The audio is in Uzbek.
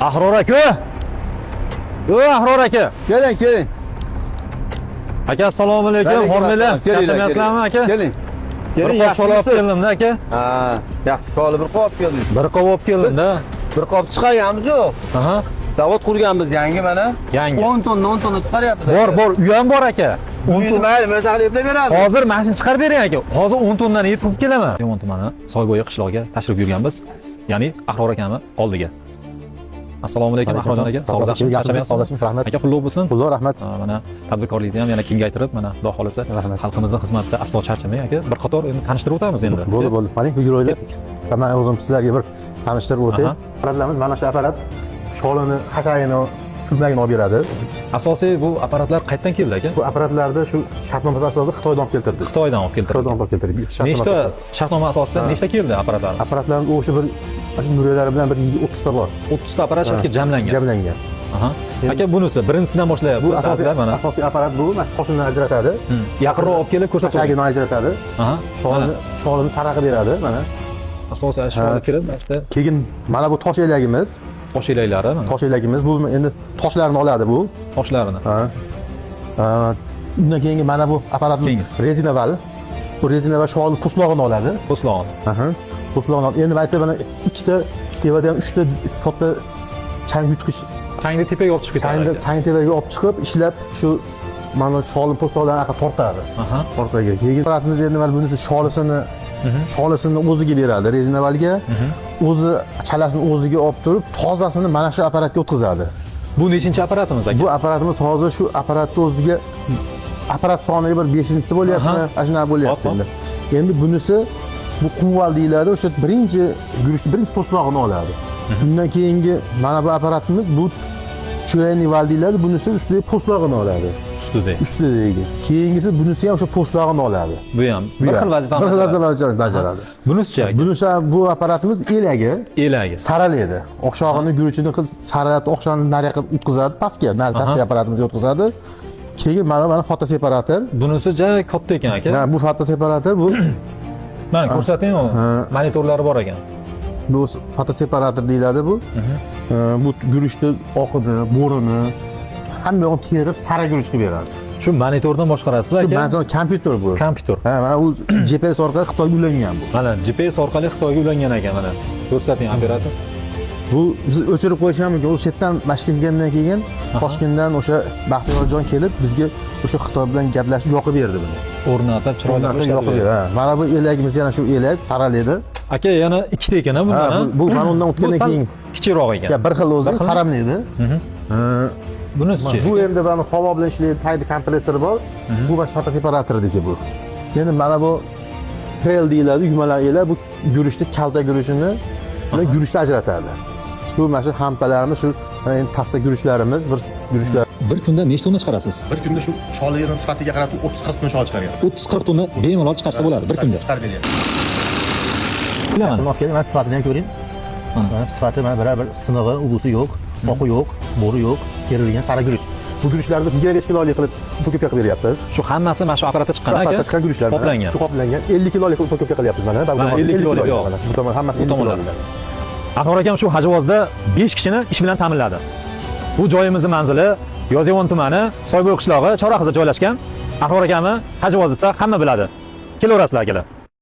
Ahror aka. Yo, Ahror aka. Keling. Aka, assalomu alaykum. Hormanglar. Charchamayapsizlarmi aka? Keling. Yaxshi olib keldim-da aka. Ha, yaxshi qolib bir qop keldim. Bir qop olib keldim-da. Bir qop chiqarganmiz yo'q. Aha. Zavod qurganmiz yangi mana. Yangi. 10 tonna chiqaryapmiz. Bor, uy ham bor aka. 10 tonna mayli, men sizga eplab beraman. Hozir mashina chiqarib bering aka. Hozir 10 tonnani yetkazib kelaman. Yomon tumani Soybo'yi qishlog'iga tashrif buyurganmiz. Ya'ni Ahror akami oldiga. Assalomu alaykum Ahrorjon aka. Sog'lom yaxshi rahmat. Aka qutlug' bo'lsin. Qutlug' rahmat. Mana tadbirkorlikni ham yana kengaytirib, mana Xudo xolasa xalqimizning xizmatida aslo charchamang aka. Bir qator endi tanishtirib o'tamiz endi. Bo'ldi. Mana bu yo'llar. Men o'zim sizlarga bir tanishtirib o'tay. Apparatlarimiz mana shu apparat sholini, hashayini, kulmagini olib beradi. Asosiy bu apparatlar qayerdan keldi aka? Bu apparatlarni shu shartnoma asosida Xitoydan olib keltirdik. Xitoydan olib keltirdik. Nechta shartnoma asosida nechta keldi apparatlarimiz? Apparatlarimiz o'sha bir shu nuriyalari bilan bir 30 ta bor. 30 ta apparat shartga jamlangan. Aha. Aka bunisi birinchisidan boshlayapmiz. Bu asosiy apparat bu. Mana qo'shimni ajratadi. Yaqinroq olib kelib ko'rsatadi. Hashayini ajratadi. Aha. Sholini sarag'i beradi mana. Asosiy ashyolar kirib, mana keyin mana bu tosh elagimiz. Tosh elaklari mana. Tosh elagimiz bu endi toshlarni oladi bu. Toshlarini. Ha. Undan keyin mana bu apparatning rezina val. Bu rezina va sholni po'stlog'ini oladi. Po'stlog'ini. Aha. Po'stlog'ini oladi. Endi aytib mana ikkita, tevada ham 3 ta katta chang yutqich. Changni tepaga olib chiqib ketadi. Chang tepaga olib chiqib, ishlab shu mana sholni po'stlog'larini aqqa tortadi. Aha. Orqaga. Keyin apparatimiz endi mana bunisi sholisini o'ziga beradi rezina valga. O'zi chalasini o'ziga olib turib, tozasini mana shu apparatga o'tkazadi. Bu nechinchi apparatimiz aka? Bu apparatimiz hozir shu apparatni o'ziga apparat soniga bir 5-inchisi bo'lyapti, ajna bo'lyapti endi. Endi bunisi bu quvval deyiladi, o'sha birinchi po'stlog'ini oladi. Undan keyingi mana bu apparatimiz bu cho'yani val deyiladi, bunisi ustiga po'stlog'ini oladi. Ustidagi. Keyingisi bunisi ham o'sha po'stlog'ini oladi. Bu ham bir xil vazifani bajaradi. Bunisi-chi aka? Bunisi bu apparatimiz elagi. Saralaydi. Oqshog'ini guruchini qilib saralab, oqshog'ini nariyoqqa o'tkazadi, pastga, pastki apparatimizga o'tkazadi. Keyin mana fotoseparator. Bunisi juda katta ekan aka. Ha, bu fotoseparator bu. Mana ko'rsating, monitorlari bor ekan. Bu fotoseparator deyiladi bu. Bu guruchni oqini, bo'rini hamma yo'g'ini terib, sara guruch qilib beradi. Shu monitordan boshqarasiz aka? Shu monitor kompyuter bu. Kompyuter. Ha, mana u GPS orqali Xitoyga ulangan bu. Mana GPS orqali Xitoyga ulangan ekan mana. Ko'rsating operator. Bu biz o'chirib qo'yish ham mumkin. U chetdan mashq qilgandan keyin Toshkentdan o'sha Baxtiyorjon kelib bizga o'sha Xitoy bilan gaplashib yoqib berdi buni. O'rnatib, chiroyli qilib yoqib berdi. Ha, mana bu elagimiz yana shu elak saralaydi. Aka yana ikkita ekan bundan. Bu mana undan o'tgandan keyin kichikroq ekan. Ya bir xil o'zi saramlaydi. Bunisi-chi? Bu endi mana havo bilan ishlaydi, taydi kompressori bor. Bu bosh fotoseparatorniki bu. Endi mana bu trail deyiladi, yumalar elak bu guruchni, kalta guruchini bilan guruchni ajratadi. Shu mana shu hampalarimiz, shu endi pasta guruchlarimiz, bir guruchlar. Bir kunda nechta tonna chiqarasiz? Bir kunda shu sholining sifatiga qarab 30-40 tonna shol chiqaryapmiz. 30-40 tonna bemalol chiqarsa bo'ladi bir kunda. Chiqarib beryapmiz. Bilaman. Buni olib keling, mana sifatini ham ko'ring. Mana sifati mana bir sinig'i, ubusi yo'q, oqi yo'q, bo'ri yo'q, terilgan sara guruch. Bu guruchlarni 25 kilolik qilib upakovka qilib beryapmiz. Shu hammasi mana shu apparatda chiqqan aka. Apparatda chiqqan guruchlar qoplangan. Shu qoplangan 50 kilolik qilib upakovka qilyapmiz mana. 50 kilolik yo'q. Bu tomon hammasi 50 kilolik. Ahror akam shu Hajovozda 5 kishini ish bilan ta'minladi. Bu joyimizning manzili Yozyovon tumani, Soybo'y qishlog'i, Chorrahizda joylashgan. Ahror akami Hajvoz desa hamma biladi. Kelaverasizlar akalar.